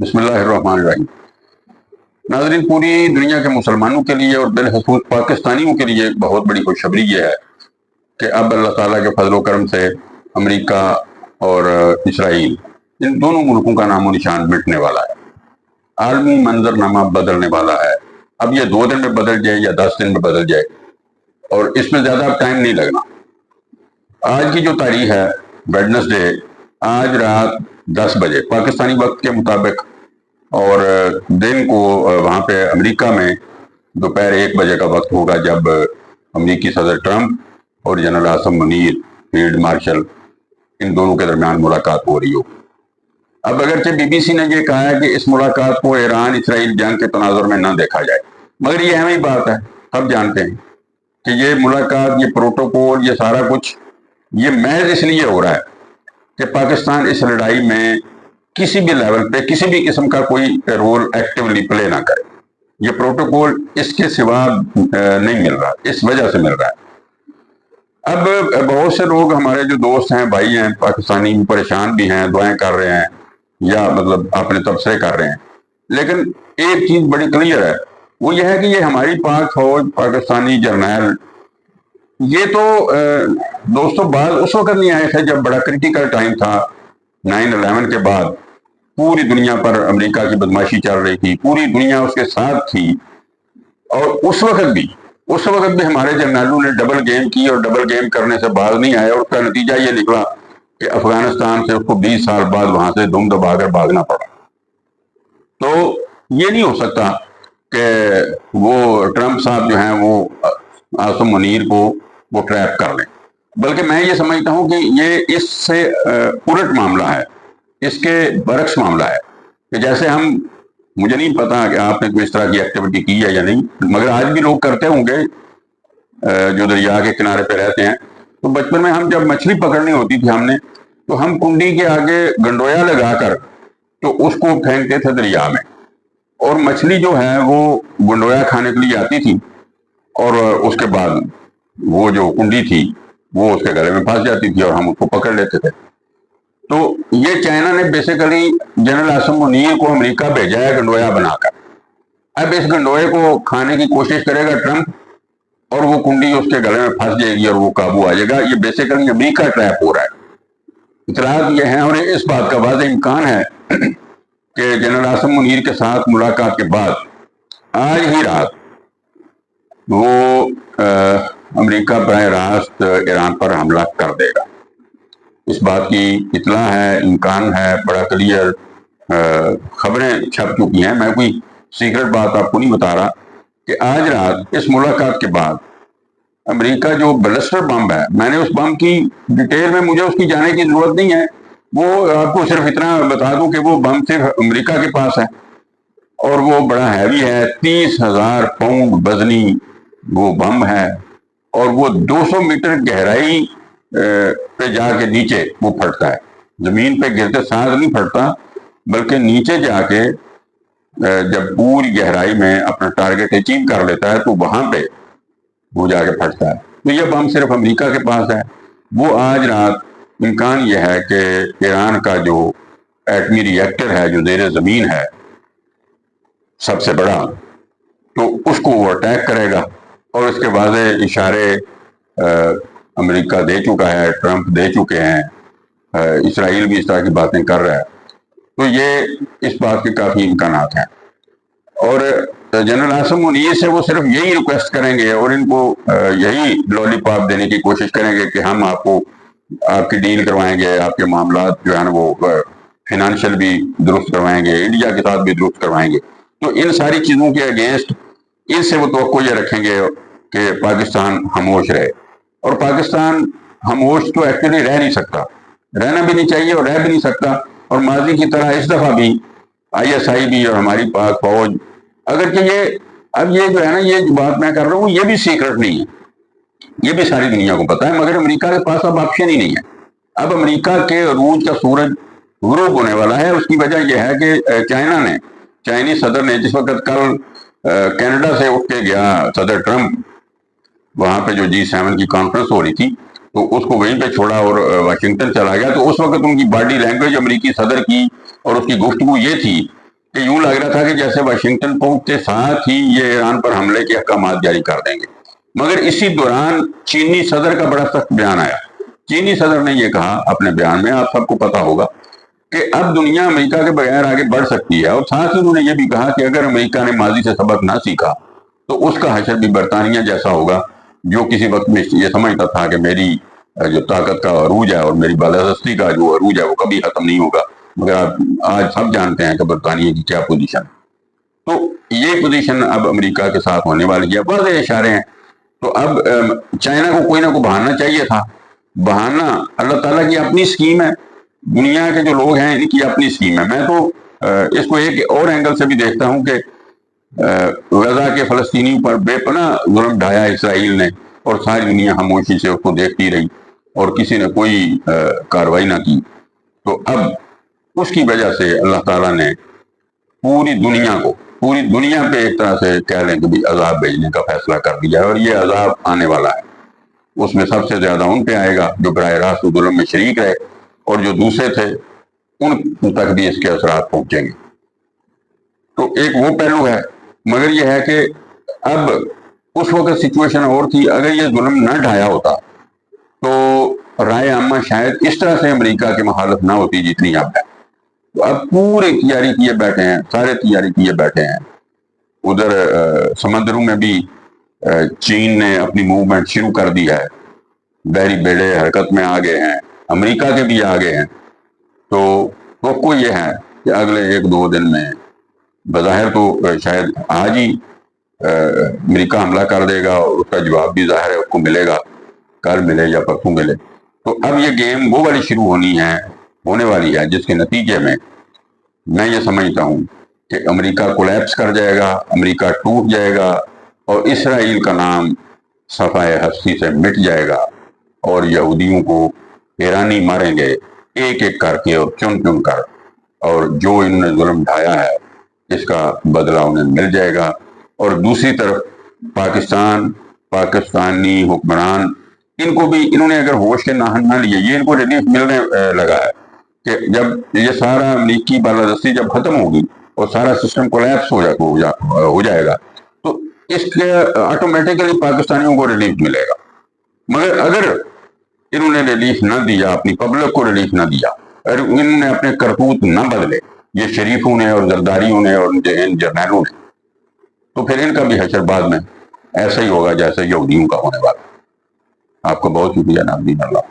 بسم اللہ الرحمن الرحیم۔ ناظرین، پوری دنیا کے مسلمانوں کے لیے اور بالخصوص پاکستانیوں کے لیے بہت بڑی خوشخبری یہ ہے کہ اب اللہ تعالیٰ کے فضل و کرم سے امریکہ اور اسرائیل، ان دونوں ملکوں کا نام و نشان مٹنے والا ہے۔ عالمی منظرنامہ بدلنے والا ہے۔ اب یہ 2 دن میں بدل جائے یا 10 دن میں بدل جائے، اور اس میں زیادہ ٹائم نہیں لگنا۔ آج کی جو تاریخ ہے ویڈنسڈے، آج رات 10 بجے پاکستانی وقت کے مطابق، اور دن کو وہاں پہ امریکہ میں دوپہر 1 بجے کا وقت ہوگا، جب امریکی صدر ٹرمپ اور general Asim Munir field marshal, ان دونوں کے درمیان ملاقات ہو رہی ہو۔ اب اگرچہ بی بی سی نے یہ کہا ہے کہ اس ملاقات کو ایران اسرائیل جنگ کے تناظر میں نہ دیکھا جائے، مگر یہ اہم ہی بات ہے۔ سب جانتے ہیں کہ یہ ملاقات، یہ پروٹوکول، یہ سارا کچھ یہ محض اس لیے ہو رہا ہے کہ پاکستان اس لڑائی میں کسی بھی لیول پہ کسی بھی قسم کا کوئی رول ایکٹیولی پلے نہ کرے۔ یہ پروٹوکول اس کے سوا نہیں مل رہا، اس وجہ سے مل رہا ہے۔ اب بہت سے لوگ، ہمارے جو دوست ہیں، بھائی ہیں پاکستانی، پریشان بھی ہیں، دعائیں کر رہے ہیں یا مطلب اپنے تبصرے کر رہے ہیں، لیکن ایک چیز بڑی کلیئر ہے، وہ یہ ہے کہ یہ ہماری پاک فوج، پاکستانی جرنیل، یہ تو دوستوں بعد اس وقت نہیں آئے تھے جب بڑا کریٹیکل ٹائم تھا 9/11 کے بعد۔ پوری دنیا پر امریکہ کی بدماشی چل رہی تھی، پوری دنیا اس کے ساتھ تھی، اور اس وقت بھی ہمارے جرنیلوں نے ڈبل گیم کی، اور ڈبل گیم کرنے سے باز نہیں آئے، اور اس کا نتیجہ یہ نکلا کہ افغانستان سے اس کو 20 سال بعد وہاں سے دم دبا کر بھاگنا پڑا۔ تو یہ نہیں ہو سکتا کہ وہ ٹرمپ صاحب جو ہیں وہ عاصم منیر کو وہ ٹریپ کر لیں، بلکہ میں یہ سمجھتا ہوں کہ یہ اس سے الٹ معاملہ ہے، اس کے برعکس معاملہ ہے، کہ جیسے مجھے نہیں پتا کہ آپ نے کوئی اس طرح کی ایکٹیویٹی کی ہے یا نہیں، مگر آج بھی لوگ کرتے ہوں گے جو دریا کے کنارے پہ رہتے ہیں۔ تو بچپن میں ہم جب مچھلی پکڑنی ہوتی تھی ہم نے، تو ہم کنڈی کے آگے گنڈویا لگا کر تو اس کو پھینکتے تھے دریا میں، اور مچھلی جو ہے وہ گنڈویا کھانے کے لیے آتی تھی، اور اس کے بعد وہ جو کنڈی تھی وہ اس کے گلے میں پھنس جاتی تھی اور ہم اس کو پکڑ لیتے تھے۔ تو یہ چائنا نے بیسیکلی جنرل عاصم منیر کو امریکہ بھیجا ہے گنڈویا بنا کر۔ اب اس گنڈوئے کو کھانے کی کوشش کرے گا ٹرمپ، اور وہ کنڈی اس کے گلے میں پھنس جائے گی اور وہ قابو آ جائے گا۔ یہ بیسیکلی امریکہ ٹریپ ہو رہا ہے۔ اطلاعات یہ ہیں، اور اس بات کا واضح امکان ہے کہ جنرل عاصم منیر کے ساتھ ملاقات کے بعد آج ہی رات وہ امریکہ براہ راست ایران پر حملہ کر دے گا۔ اس بات کی اطلاع ہے، امکان ہے، بڑا کلیئر خبریں چھپ چکی ہیں۔ میں کوئی سیکرٹ بات آپ کو نہیں بتا رہا کہ آج رات اس ملاقات کے بعد امریکہ جو بلسٹر بم ہے، میں نے اس بم کی ڈیٹیل میں، مجھے اس کی جانے کی ضرورت نہیں ہے، وہ آپ کو صرف اتنا بتا دوں کہ وہ بم صرف امریکہ کے پاس ہے، اور وہ بڑا ہیوی ہے، 30,000 پاؤنڈ وزنی وہ بم ہے، اور وہ 200 میٹر گہرائی پہ جا کے نیچے وہ پھٹتا ہے۔ زمین پہ گرتے ساتھ نہیں پھٹتا، بلکہ نیچے جا کے جب پوری گہرائی میں اپنا ٹارگٹ اچیو کر لیتا ہے تو وہاں پہ وہ جا کے پھٹتا ہے۔ تو یہ بم صرف امریکہ کے پاس ہے۔ وہ آج رات امکان یہ ہے کہ ایران کا جو ایٹمی ری ایکٹر ہے، جو زیر زمین ہے سب سے بڑا، تو اس کو وہ اٹیک کرے گا، اور اس کے واضح اشارے امریکہ دے چکا ہے، ٹرمپ دے چکے ہیں، اسرائیل بھی اس طرح کی باتیں کر رہا ہے۔ تو یہ اس بات کے کافی امکانات ہیں، اور جنرل عاصم منیر سے وہ صرف یہی ریکویسٹ کریں گے اور ان کو یہی لولی پاپ دینے کی کوشش کریں گے کہ ہم آپ کو آپ کی ڈیل کروائیں گے، آپ کے معاملات جو ہے نا وہ فائنینشیل بھی درست کروائیں گے، انڈیا کے ساتھ بھی درست کروائیں گے۔ تو ان ساری چیزوں کے اگینسٹ ان سے وہ توقع یہ رکھیں گے کہ پاکستان خاموش رہے، اور پاکستان خاموش تو ایکچولی رہ نہیں سکتا، رہنا بھی نہیں چاہیے اور رہ بھی نہیں سکتا۔ اور ماضی کی طرح اس دفعہ بھی ISI بھی اور ہماری پاک فوج، اگرچہ یہ جو ہے نا، یہ جو بات میں کر رہا ہوں یہ بھی سیکرٹ نہیں ہے، یہ بھی ساری دنیا کو پتا ہے، مگر امریکہ کے پاس اب آپشن ہی نہیں ہے۔ اب امریکہ کے عروج کا سورج غروب ہونے والا ہے۔ اس کی وجہ یہ ہے کہ چائنی صدر نے جس وقت کل کینیڈا سے اٹھ کے گیا صدر ٹرمپ، وہاں پہ جو G7 کی کانفرنس ہو رہی تھی، تو اس کو وہیں پہ چھوڑا اور واشنگٹن چلا گیا، تو اس وقت ان کی باڈی لینگویج امریکی صدر کی اور اس کی گفتگو یہ تھی کہ یوں لگ رہا تھا کہ جیسے واشنگٹن پہنچتے ساتھ ہی یہ ایران پر حملے کے احکامات جاری کر دیں گے، مگر اسی دوران چینی صدر کا بڑا سخت بیان آیا۔ چینی صدر نے یہ کہا اپنے بیان میں، آپ سب کو پتا ہوگا، کہ اب دنیا امریکہ کے بغیر آگے بڑھ سکتی ہے، اور ساتھ ہی انہوں نے یہ بھی کہا کہ اگر امریکہ نے ماضی سے سبق نہ سیکھا تو اس کا حشر بھی برطانیہ جیسا ہوگا، جو کسی وقت میں یہ سمجھتا تھا کہ میری جو طاقت کا عروج ہے اور میری بالادستی کا جو عروج ہے وہ کبھی ختم نہیں ہوگا، مگر آج سب جانتے ہیں کہ برطانیہ کی کیا پوزیشن۔ تو یہ پوزیشن اب امریکہ کے ساتھ ہونے والی ہے، واضح اشارے ہیں۔ تو اب چائنا کو کوئی نہ کوئی بہانا چاہیے تھا۔ بہانا اللہ تعالیٰ کی اپنی سکیم ہے، دنیا کے جو لوگ ہیں ان کی اپنی سکیم ہے۔ میں تو اس کو ایک اور اینگل سے بھی دیکھتا ہوں کہ غزہ کے فلسطینیوں پر بے پناہ ظلم ڈھایا اسرائیل نے، اور ساری دنیا خاموشی سے اس کو دیکھتی رہی اور کسی نے کوئی کارروائی نہ کی۔ تو اب اس کی وجہ سے اللہ تعالیٰ نے پوری دنیا پہ ایک طرح سے کہہ لیں کہ بھی عذاب بھیجنے کا فیصلہ کر دیا ہے، اور یہ عذاب آنے والا ہے۔ اس میں سب سے زیادہ ان پہ آئے گا جو براہ راست ظلم میں شریک رہے، اور جو دوسرے تھے ان تک بھی اس کے اثرات پہنچیں گے۔ تو ایک وہ پہلو ہے، مگر یہ ہے کہ اب اس وقت سچویشن اور تھی۔ اگر یہ ظلم نہ ڈھایا ہوتا تو رائے عامہ شاید اس طرح سے امریکہ کے مخالف نہ ہوتی جتنی اب ہے۔ تو اب پورے تیاری کیے بیٹھے ہیں، سارے تیاری کیے بیٹھے ہیں۔ ادھر سمندروں میں بھی چین نے اپنی موومنٹ شروع کر دی ہے، بحری بیڑے حرکت میں آ گئے ہیں، امریکہ کے بھی آ گئے ہیں۔ تو توقع یہ ہے کہ اگلے 1-2 دن میں، بظاہر تو شاید آج ہی امریکہ حملہ کر دے گا، اور اس کا جواب بھی ظاہر ہے اس کو ملے گا، کل ملے یا پرسوں ملے۔ تو اب یہ گیم وہ والی شروع ہونے والی ہے جس کے نتیجے میں میں یہ سمجھتا ہوں کہ امریکہ کولیپس کر جائے گا، امریکہ ٹوٹ جائے گا، اور اسرائیل کا نام صفحہ ہستی سے مٹ جائے گا، اور یہودیوں کو ایرانی ماریں گے ایک ایک کر کے اور چن چن کر، اور جو انہوں نے ظلم ڈھایا ہے اس کا بدلہ انہیں مل جائے گا۔ اور دوسری طرف پاکستانی حکمران، ان کو بھی انہوں نے اگر ہوش کے ناخن نہ لیے، یہ ان کو ریلیف ملنے لگا ہے کہ جب یہ سارا امریکی بالادستی جب ختم ہوگی اور سارا سسٹم کولیپس ہو جائے گا، تو اس کے آٹومیٹیکلی پاکستانیوں کو ریلیف ملے گا۔ مگر اگر انہوں نے ریلیف نہ دیا، اپنی پبلک کو ریلیف نہ دیا، اور انہوں نے اپنے کرتوت نہ بدلے، یہ شریفوں نے اور زرداریوں نے اور ان جرنیلوں نے، تو پھر ان کا بھی حشر بعد میں ایسا ہی ہوگا جیسے یہودیوں کا ہونے والا۔ آپ کو بہت شکریہ ناظرین، اللہ